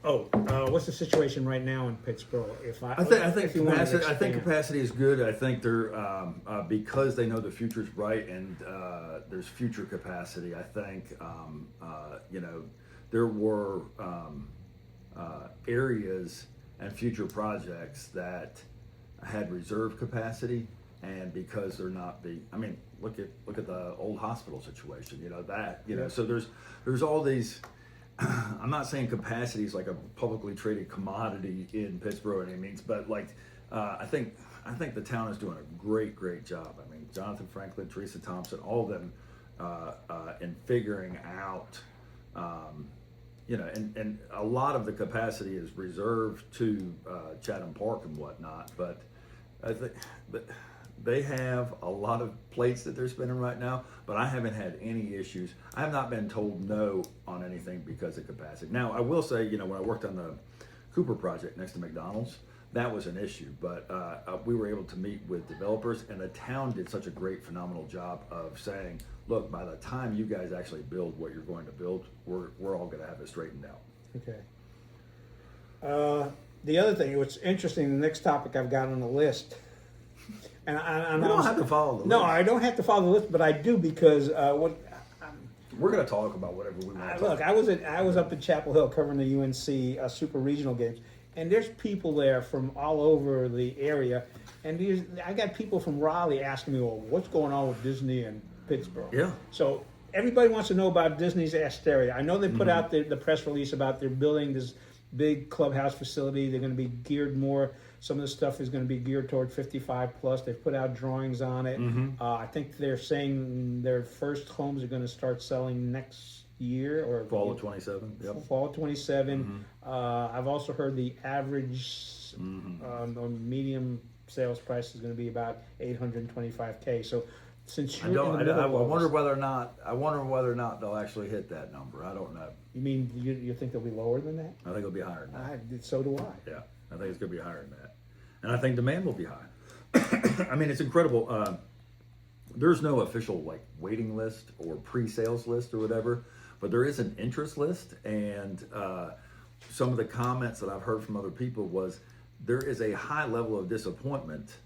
What's the situation right now in Pittsburgh? I think capacity. I think capacity is good. I think they're because they know the future's bright and there's future capacity. I think there were areas and future projects that had reserve capacity, and because they're not look at the old hospital situation. So there's all these. I'm not saying capacity is like a publicly traded commodity in Pittsburgh any means, but I think the town is doing a great job. I mean, Jonathan Franklin, Teresa Thompson, all of them in figuring out, and a lot of the capacity is reserved to Chatham Park and whatnot. But I think they have a lot of plates that they're spinning right now, but I haven't had any issues. I have not been told no on anything because of capacity. Now, I will say, when I worked on the Cooper project next to McDonald's, that was an issue, but we were able to meet with developers, and the town did such a great, phenomenal job of saying, look, by the time you guys actually build what you're going to build, we're all going to have it straightened out. Okay. The other thing, what's interesting, the next topic I've got on the list, and I don't have to follow the list. No, I don't have to follow the list, but I do because we're going to talk about whatever we want to talk look, about. I was up at Chapel Hill covering the UNC Super Regional games, and there's people there from all over the area, and I got people from Raleigh asking me, well, what's going on with Disney and Pittsburgh? Yeah. So everybody wants to know about Disney's Asteria. I know they put out the press release about they're building this big clubhouse facility. They're going to be geared more. Some of the stuff is going to be geared toward 55 plus. They've put out drawings on it. I think they're saying their first homes are going to start selling next year or fall of 27. Yep. Fall of 27. I've also heard the average medium sales price is going to be about $825K. So since you're I wonder whether or not they'll actually hit that number. I don't know. You mean you think they'll be lower than that? I think it'll be higher than that. So do I. Yeah, I think it's going to be higher than that, and I think demand will be high. I mean, it's incredible. There's no official waiting list or pre-sales list or whatever, but there is an interest list, and some of the comments that I've heard from other people was there is a high level of disappointment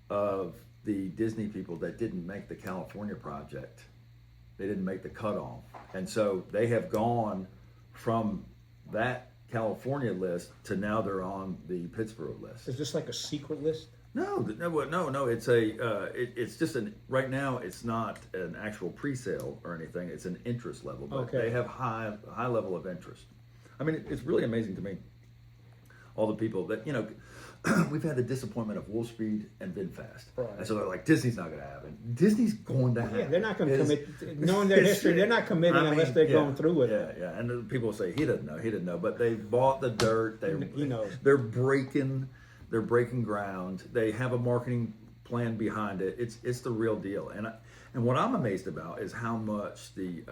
of the Disney people that didn't make the California project. They didn't make the cutoff. And so they have gone from that California list to now they're on the Pittsburgh list. Is this like a secret list? No. It's it's just right now it's not an actual pre-sale or anything. It's an interest level, but they have high level of interest. I mean, it's really amazing to me. All the people that, we've had the disappointment of Wolfspeed and VinFast. Right. And so they're like, Disney's not going to happen. Disney's going to happen. Yeah, they're not going to commit. Knowing their history, they're not committing unless they're going through with it. Yeah. And people say, he doesn't know. But they bought the dirt. He knows. They're breaking ground. They have a marketing plan behind it. It's the real deal. And what I'm amazed about is how much the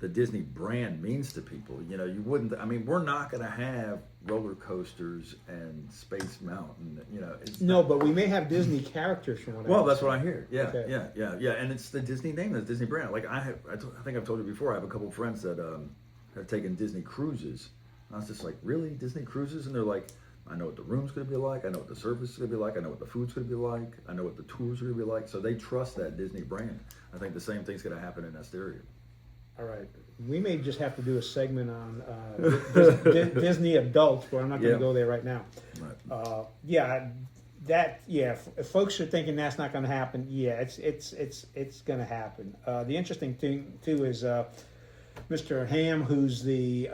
Disney brand means to people. You wouldn't. I mean, we're not going to have roller coasters and Space Mountain. But we may have Disney characters from what. Well, that's what I hear. Yeah, okay. yeah. And it's the Disney name, the Disney brand. Like I think I've told you before. I have a couple of friends that have taken Disney cruises. And I was just like, really, Disney cruises? And they're like, I know what the room's going to be like. I know what the service is going to be like. I know what the food's going to be like. I know what the tours are going to be like. So they trust that Disney brand. I think the same thing's going to happen in Asteria. All right. We may just have to do a segment on Disney adults, but I'm not going to go there right now. Right. If folks are thinking that's not going to happen, it's going to happen. The interesting thing too is Mr. Ham, who's the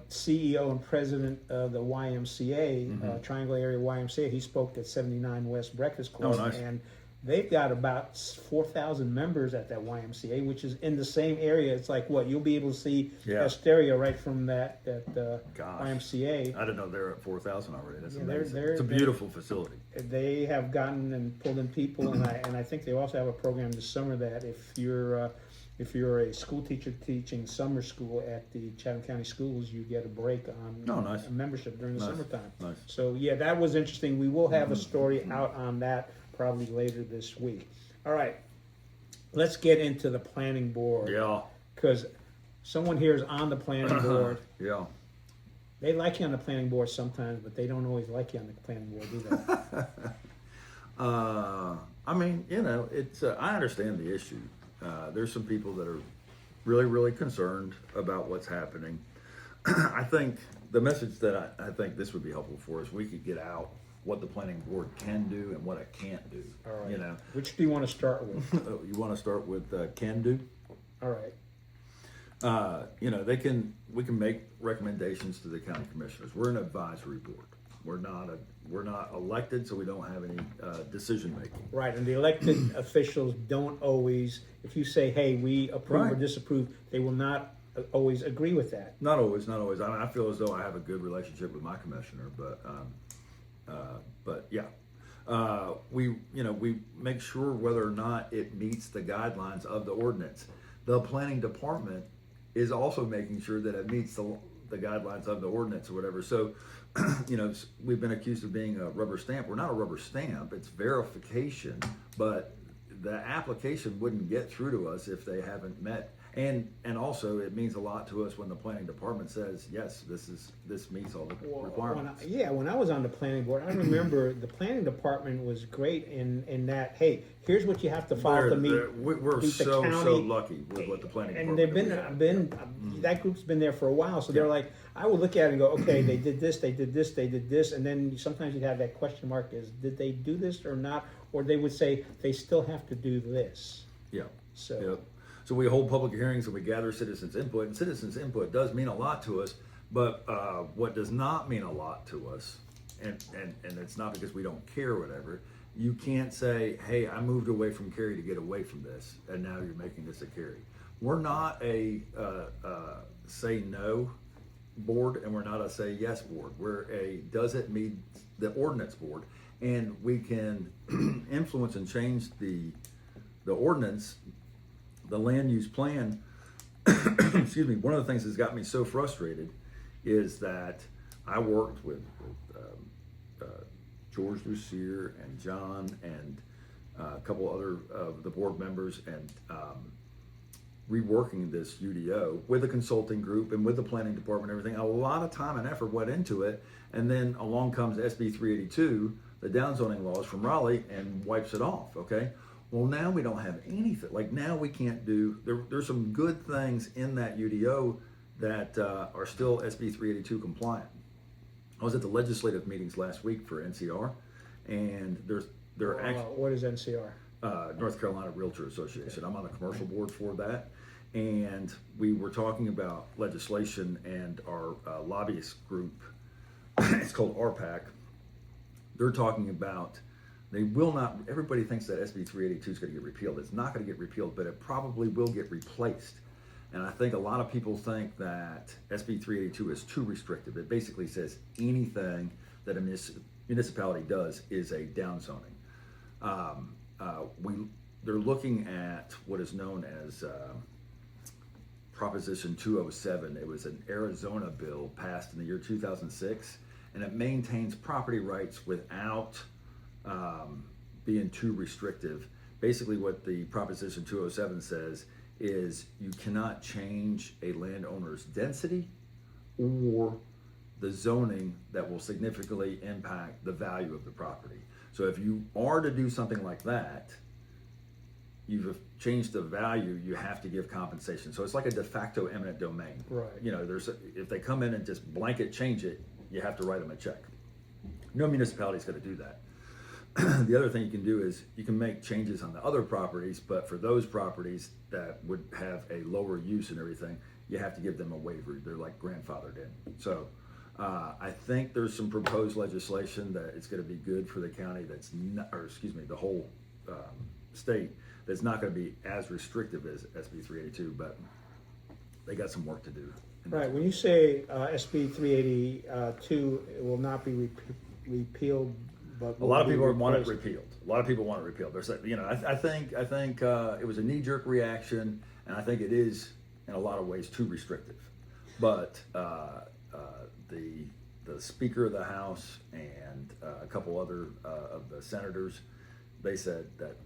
CEO and president of the YMCA, Triangle Area YMCA. He spoke at 79 West Breakfast Club, nice. And they've got about 4,000 members at that YMCA, which is in the same area. It's like you'll be able to see Asteria right from that YMCA. I didn't know they're at 4,000 already. That's amazing. It's a beautiful facility. They have gotten and pulled in people, and I think they also have a program this summer that if you're a school teacher teaching summer school at the Chatham County Schools, you get a break on nice. a membership during the summertime. Nice. So that was interesting. We will have a story out on that probably later this week. All right, let's get into the planning board. Yeah. Because someone here is on the planning board. Yeah. They like you on the planning board sometimes, but they don't always like you on the planning board either. I mean, it's I understand the issue. There's some people that are really, really concerned about what's happening. I think the message that I think this would be helpful for is we could get out what the planning board can do and what it can't do. All right. Which do you want to start with? You want to start with can do? All right. We can make recommendations to the county commissioners. We're an advisory board. We're not elected, so we don't have any decision making. Right, and the elected officials don't always, if you say, hey, we approve or Right. disapprove, they will not always agree with that. Not always. I mean, I feel as though I have a good relationship with my commissioner, but yeah, we make sure whether or not it meets the guidelines of the ordinance. The planning department is also making sure that it meets the guidelines of the ordinance or whatever. So, we've been accused of being a rubber stamp. We're not a rubber stamp. It's verification, but the application wouldn't get through to us if they haven't met. And also, it means a lot to us when the planning department says, yes, this meets all the requirements. When I was on the planning board, I remember the planning department was great in that, hey, here's what you have to file to meet. We're meet the so county. lucky with what the planning And department they've been that group's been there for a while, so they're like, I would look at it and go, okay, they did this, they did this, they did this, and then sometimes you'd have that question mark: is did they do this or not? Or they would say they still have to do this. Yeah. So. Yeah. So we hold public hearings and we gather citizens' input, and citizens' input does mean a lot to us. But what does not mean a lot to us, and it's not because we don't care, or whatever. You can't say, "Hey, I moved away from Cary to get away from this, and now you're making this a Cary." We're not a say no board, and we're not a say yes board. We're a does it meet the ordinance board, and we can influence and change the ordinance, the land use plan. Excuse me. One of the things that's got me so frustrated is that I worked with George Lucier and John and a couple other of the board members, and reworking this UDO with a consulting group and with the planning department and everything. A lot of time and effort went into it, and then along comes SB 382, the downzoning laws from Raleigh, and wipes it off. Okay. Well, now we don't have anything. Like, now we can't do. There's some good things in that UDO that are still SB 382 compliant. I was at the legislative meetings last week for NCR, and they're actually What is NCR? North Carolina Realtor Association. I'm on the commercial board for that, and we were talking about legislation, and our lobbyist group, it's called RPAC. They're talking about they will not. Everybody thinks that SB 382 is going to get repealed. It's not going to get repealed, but it probably will get replaced. And I think a lot of people think that SB 382 is too restrictive. It basically says anything that a municipality does is a downzoning. They're looking at what is known as Proposition 207. It was an Arizona bill passed in the year 2006, and it maintains property rights without being too restrictive. Basically, what the Proposition 207 says is you cannot change a landowner's density or the zoning that will significantly impact the value of the property. So if you are to do something like that, you've changed the value, you have to give compensation. So it's like a de facto eminent domain. Right. If they come in and just blanket change it, you have to write them a check. No municipality is going to do that. The other thing you can do is you can make changes on the other properties, but for those properties that would have a lower use and everything, you have to give them a waiver. They're like grandfathered in. So I think there's some proposed legislation that it's going to be good for the county that's not, or excuse me, the whole state, that's not going to be as restrictive as SB 382, but they got some work to do. Right. When you say SB 382, it will not be repealed. But a lot of people want it repealed. A lot of people want it repealed. There's, I think it was a knee-jerk reaction, and I think it is in a lot of ways too restrictive. But the Speaker of the House and a couple other of the senators, they said that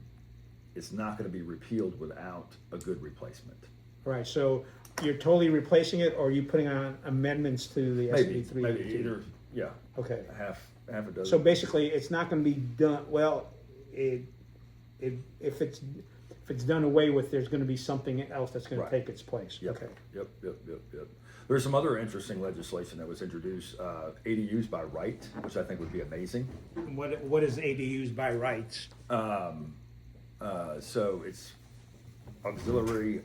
it's not going to be repealed without a good replacement. Right. So you're totally replacing it, or are you putting on amendments to the Maybe, SB3? maybe either, yeah, Okay. half a dozen. So basically, it's not going to be done. Well, if it's done away with, there's going to be something else that's going Right. to take its place. Yep. Okay. Yep. There's some other interesting legislation that was introduced, ADUs by right, which I think would be amazing. What is ADUs by rights? So it's auxiliary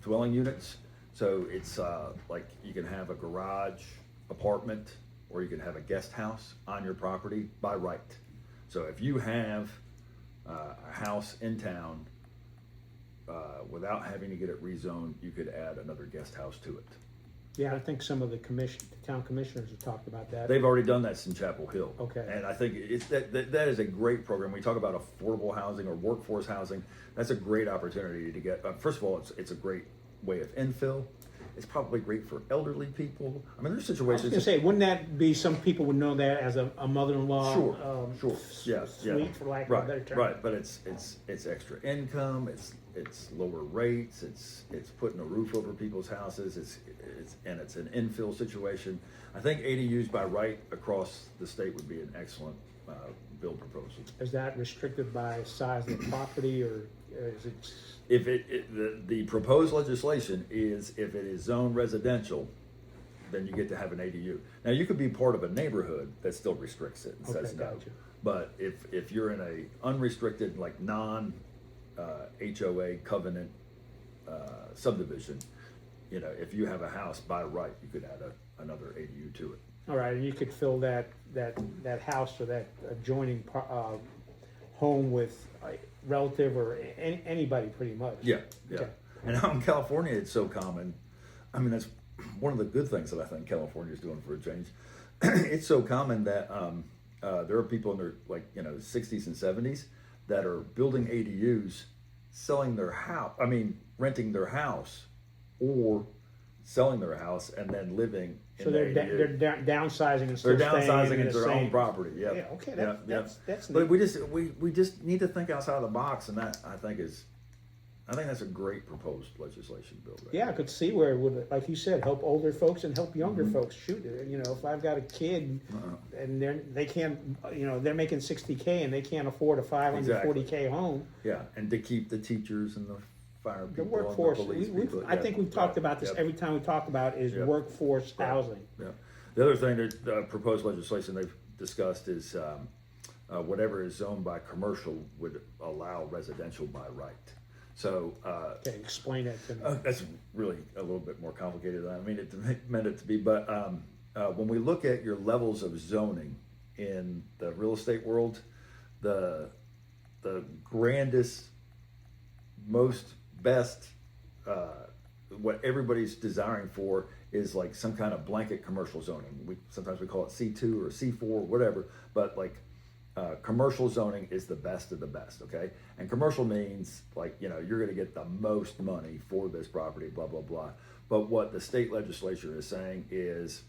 dwelling units. So it's like you can have a garage apartment, or you can have a guest house on your property by right. So if you have a house in town, without having to get it rezoned, you could add another guest house to it. Yeah, I think some of the town commissioners have talked about that. They've already done that in Chapel Hill. Okay. And I think it's that is a great program. We talk about affordable housing or workforce housing. That's a great opportunity to get. First of all, it's a great way of infill. It's probably great for elderly people. I mean, there's I was situations. going to say, wouldn't that be, some people would know that as a mother-in-law? Sure. Yeah. Suite, for lack of a better term. Right. But it's extra income. It's lower rates. It's putting a roof over people's houses. It's an infill situation. I think ADUs by right across the state would be an excellent bill proposal. Is that restricted by size of the property, or is it? If the proposed legislation is if it is zoned residential, then you get to have an ADU. Now you could be part of a neighborhood that still restricts it and says no. Gotcha. But if you're in a unrestricted, like non HOA covenant subdivision, if you have a house by right, you could add another ADU to it. All right, and you could fill that house or that adjoining home with a relative or anybody, pretty much. Yeah. Okay. And out in California, it's so common. I mean, that's one of the good things that I think California is doing for a change. It's so common that there are people in their 60s and 70s that are building ADUs, selling their house. I mean, renting their house, or selling their house and then living in So the they're ADU. they're downsizing and They're still staying downsizing in into the their own same property. Yeah. Yeah. Okay. That's But neat. we just need to think outside the box, and that I think that's a great proposed legislation bill. Right Yeah, I there. could see where it would, like you said, help older folks and help younger Mm-hmm. folks. Shoot, if I've got a kid and they can't, they're making $60K and they can't afford a $540K home. Yeah, and to keep the teachers and the fire The people workforce. and the police people. I think we've talked about this every time we talk about is Yep. workforce housing. Yeah. The other thing that proposed legislation they've discussed is whatever is zoned by commercial would allow residential by right. So Okay, explain that to me. that's really a little bit more complicated than I mean it meant it to be. But when we look at your levels of zoning in the real estate world, the grandest, best, what everybody's desiring for is like some kind of blanket commercial zoning. Sometimes we call it C2 or C4, whatever, but commercial zoning is the best of the best, okay? And commercial means you're gonna get the most money for this property, blah, blah, blah. But what the state legislature is saying is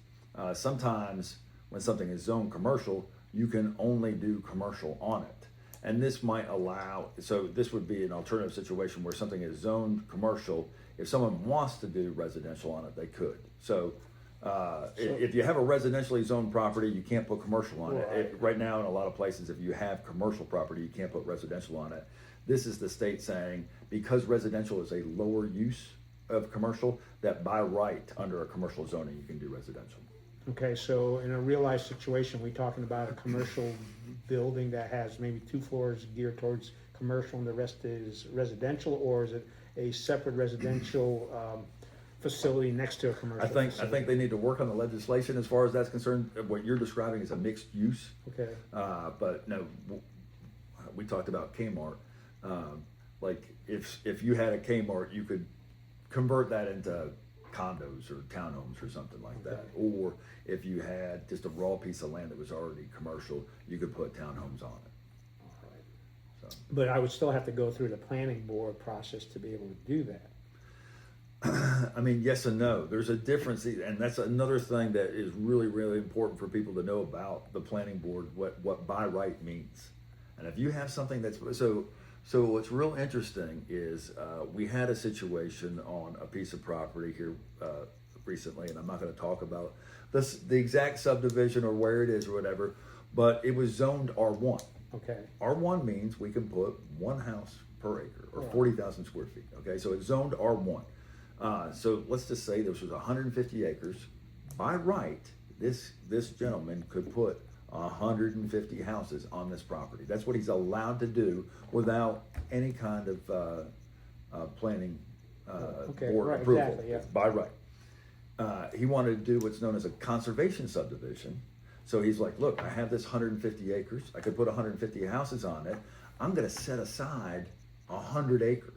sometimes when something is zoned commercial, you can only do commercial on it. And this might allow, so this would be an alternative situation where something is zoned commercial. If someone wants to do residential on it, they could. So if you have a residentially zoned property, you can't put commercial on it. Right now in a lot of places, if you have commercial property, you can't put residential on it. This is the state saying, because residential is a lower use of commercial, that by right, under a commercial zoning, you can do residential. Okay, so in a real life situation, we talking about a commercial building that has maybe 2 floors geared towards commercial and the rest is residential, or is it a separate residential facility next to a commercial facility? I think they need to work on the legislation as far as that's concerned. What you're describing is a mixed use. Okay. But no, we talked about Kmart. If you had a Kmart, you could convert that into condos or townhomes or something like that. Or if you had just a raw piece of land that was already commercial, you could put townhomes on it. So. But I would still have to go through the planning board process to be able to do that. I mean, yes and no. There's a difference, and that's another thing that is really, really important for people to know about the planning board, what by right means. And if you have something that's, so So what's real interesting is we had a situation on a piece of property here recently, and I'm not going to talk about the exact subdivision or where it is or whatever, but it was zoned R1. Okay. R1 means we can put one house per acre or Right. 40,000 square feet. Okay, so it's zoned R1. So let's just say this was 150 acres. By right, this gentleman could put 150 houses on this property. That's what he's allowed to do without any kind of planning Okay, board right, approval. exactly, yeah. It's by right. He wanted to do what's known as a conservation subdivision. So he's like, look, I have this 150 acres. I could put 150 houses on it. I'm going to set aside 100 acres.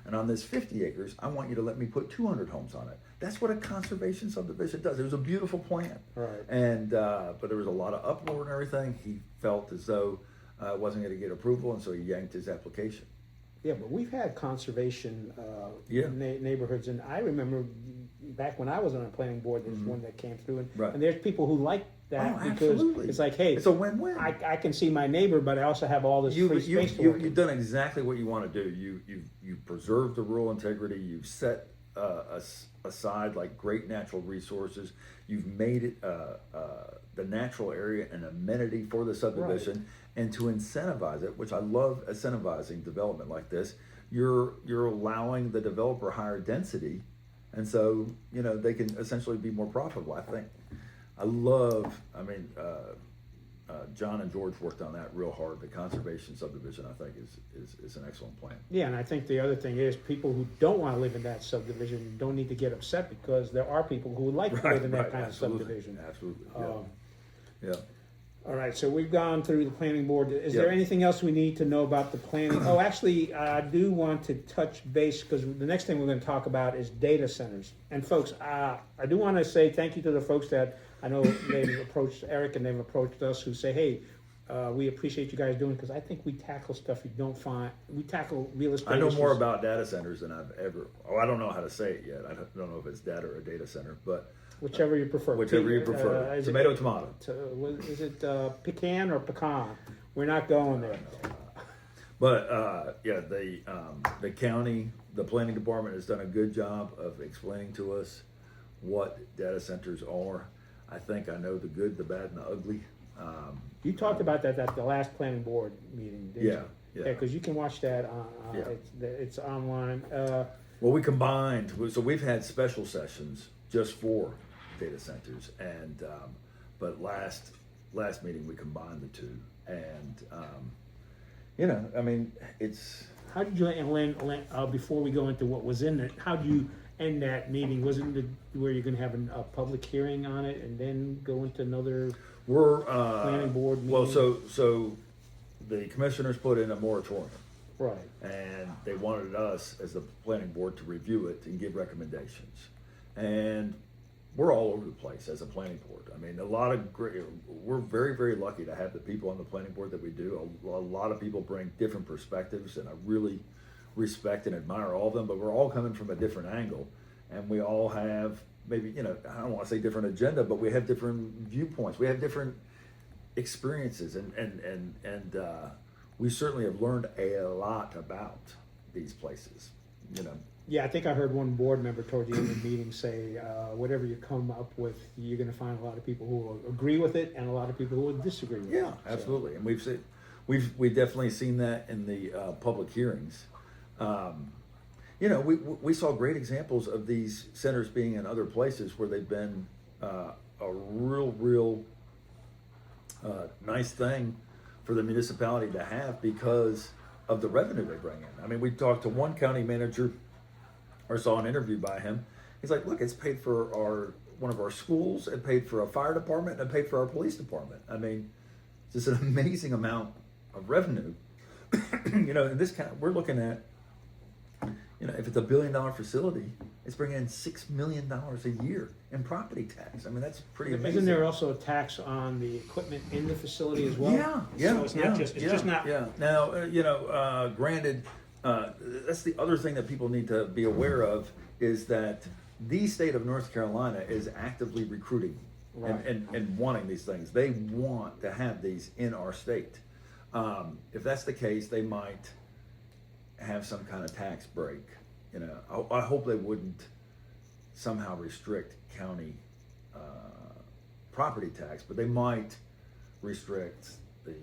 And on this 50 acres, I want you to let me put 200 homes on it. That's what a conservation subdivision does. It was a beautiful plan. Right. And, but there was a lot of uproar and everything. He felt as though it wasn't going to get approval, and so he yanked his application. Yeah, but we've had conservation Yeah. neighborhoods, and I remember back when I was on a planning board, there's one that came through, and, Right. and there's people who like that Oh, because absolutely. it's like, hey, It's a win-win. I can see my neighbor, but I also have all this free space to work in. You've done exactly what you want to do. You preserved the rural integrity. You've set aside like great natural resources. You've made it the natural area an amenity for the subdivision, and to incentivize it, which I love incentivizing development like this. You're allowing the developer higher density, and so they can essentially be more profitable. I think. I love. I mean. John and George worked on that real hard. The conservation subdivision, I think, is an excellent plan. Yeah, and I think the other thing is people who don't want to live in that subdivision don't need to get upset because there are people who would like to live in that kind absolutely. of subdivision. Absolutely. Um, Yeah. All right, so we've gone through the planning board. Is there Yep. anything else we need to know about the planning? Oh, actually, I do want to touch base because the next thing we're going to talk about is data centers. And folks, I do want to say thank you to the folks that I know they've approached Eric and they've approached us who say, hey, we appreciate you guys doing because I think we tackle stuff you don't find. We tackle real estate I know issues. more about data centers than I've ever. Oh, I don't know how to say it yet. I don't know if it's data or a data center, but Whichever you prefer. whichever you prefer. Is Tomato, it, tomato. Is it pecan or pecan? We're not going there. But yeah, the county, the planning department has done a good job of explaining to us what data centers are. I think I know the good, the bad, and the ugly. You talked about that at the last planning board meeting, didn't Yeah, you? yeah. Because you can watch that on, Yeah. it's online. Well, we combined, so we've had special sessions just for data centers, and but last meeting we combined the two, and I mean, it's How did you end, before we go into what was in it, how did you end that meeting? Wasn't it where you're gonna have a public hearing on it and then go into another we're planning board meeting? well, so the commissioners put in a moratorium, Right, and they wanted us as the planning board to review it and give recommendations, and we're all over the place as a planning board. I mean, a lot of great, we're very, very lucky to have the people on the planning board that we do. A lot of people bring different perspectives, and I really respect and admire all of them, but we're all coming from a different angle, and we all have maybe, I don't want to say different agenda, but we have different viewpoints. We have different experiences, and we certainly have learned a lot about these places, yeah, I think I heard one board member towards the end of the meeting say, whatever you come up with, you're gonna find a lot of people who will agree with it and a lot of people who will disagree with it. Yeah, absolutely, and we've definitely seen that in the public hearings. We saw great examples of these centers being in other places where they've been a real nice thing for the municipality to have because of the revenue they bring in. I mean, we talked to one county manager, or saw an interview by him. He's like, look, it's paid for one of our schools, it paid for a fire department, and it paid for our police department. I mean, just an amazing amount of revenue. In this kind we're looking at, if it's $1 billion facility, it's bringing in $6 million a year in property tax. I mean, that's pretty amazing. Isn't there also a tax on the equipment in the facility as well? Yeah. So it's not just, it's just not. Yeah. Now, granted, that's the other thing that people need to be aware of is that the state of North Carolina is actively recruiting Right. and wanting these things. They want to have these in our state. If that's the case, they might have some kind of tax break. You know, I hope they wouldn't somehow restrict county property tax, but they might restrict the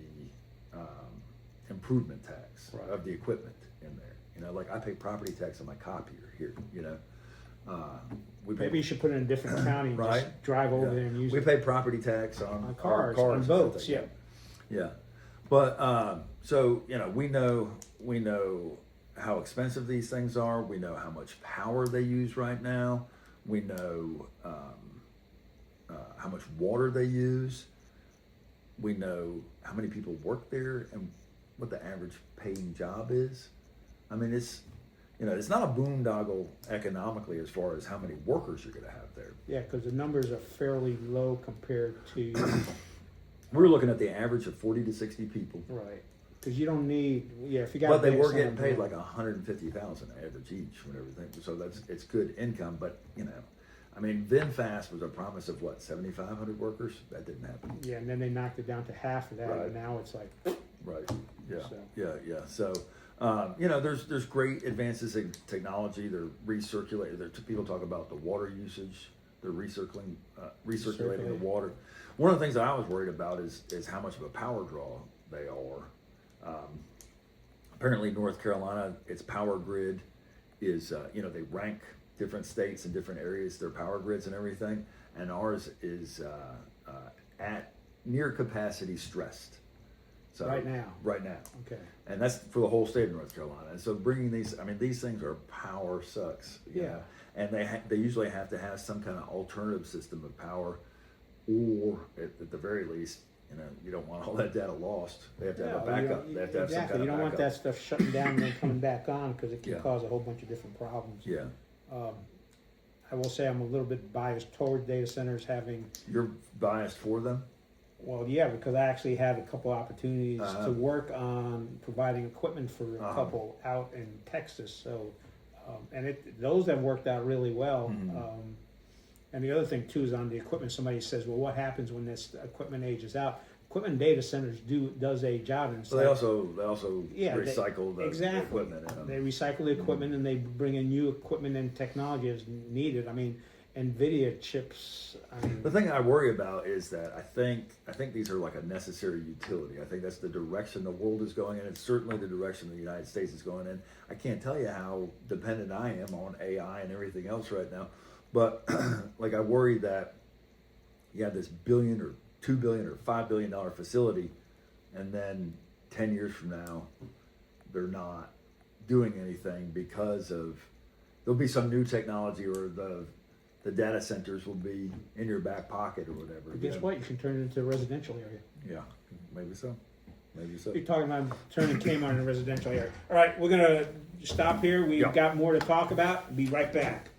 improvement tax Right. of the equipment in there. You know, like I pay property tax on my copier here. You know, we pay, Maybe you should put it in a different county and Right. just drive over yeah. there and use We it pay property tax on on our cars, on and boats. everything. Yeah. Yeah, but so you know, we know how expensive these things are. We know how much power they use right now. We know how much water they use. We know how many people work there and what the average paying job is. I mean, it's not a boondoggle economically as far as how many workers you're going to have there. Yeah, because the numbers are fairly low compared to We're looking at the average of 40 to 60 people. right. Because you don't need if you got. But they were getting paid like $150,000 average each and everything, so it's good income. But you know, I mean, VinFast was a promise of what 7,500 workers. That didn't happen. Yeah, and then they knocked it down to half of that, Right. and now it's like Right. Yeah. So. Yeah. So you know, there's great advances in technology. They're recirculating. People talk about the water usage. They're recirculating the water. One of the things that I was worried about is how much of a power draw they are. Apparently, North Carolina, its power grid is, they rank different states and different areas, their power grids and everything, and ours is at near capacity stressed. So Right now. Right now. okay. And that's for the whole state of North Carolina. And so bringing these things are power sucks. You Yeah. know? And they usually have to have some kind of alternative system of power, or at the very least, you know, you don't want all that data lost. They have to have a backup. They have to have some exactly. kind of You don't want backup. that stuff shutting down and then coming back on because it can Yeah. cause a whole bunch of different problems. Yeah. I will say I'm a little bit biased toward data centers having. You're biased for them? Well, yeah, because I actually had a couple opportunities Uh-huh. to work on providing equipment for a Uh-huh. couple out in Texas. So, and those have worked out really well. Mhm. And the other thing too is on the equipment. Somebody says, "Well, what happens when this equipment ages out?" Equipment data centers does age out, and it's So they like- also Yeah, they- recycle the exactly. equipment. They recycle the equipment and they bring in new equipment and technology as needed. I mean, NVIDIA chips. I mean, The thing I worry about is that I think these are like a necessary utility. I think that's the direction the world is going in. It's certainly the direction the United States is going in. I can't tell you how dependent I am on AI and everything else right now, but like I worry that you have this $1 billion or $2 billion or $5 billion facility, and then 10 years from now, they're not doing anything because of there'll be some new technology, or the data centers will be in your back pocket or whatever. but guess what? You can turn it into a residential area. Yeah, maybe so. Maybe so. You're talking about turning Kmart into a residential area. All right, we're gonna stop here. We've Yeah. got more to talk about. Be right back.